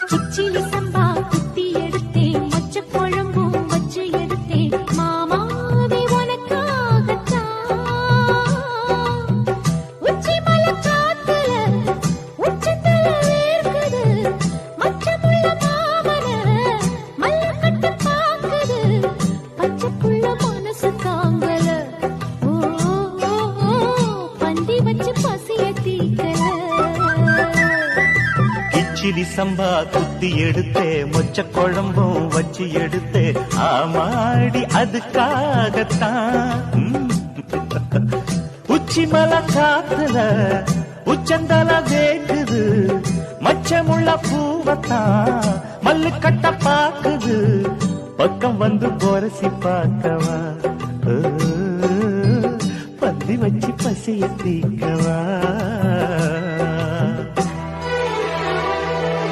கிச்சிலி சம்பா குத்தி எடுத்தேன், மொச்ச குழம்பும் வச்சு எடுத்தேன், மாமாவே உனக்காகத்தான். உச்சி மலை காத்துல உச்சத்தல வேர்க்குது, மச்சமுள்ள மாமன மல்லக்கட்டு பாக்குது, பச்சைப்புள்ள மனசு தாங்கல. ஓ பந்தி வச்சு பசிய தீக்கல. கிச்சிலி சம்பா குத்தி எடுத்தே, மொச்ச குழம்பும் வச்சு எடுத்தே, ஆமாடி அதுக்காகத்தான். உச்சி மலை காத்துல உச்சந்தல வேக்குது, மச்சமுள்ள பூவத்தான் மல்லு கட்ட பாக்குது, பக்கம் வந்து போரசி பார்க்கவா, பந்தி வச்சு பசிய தீக்கவா.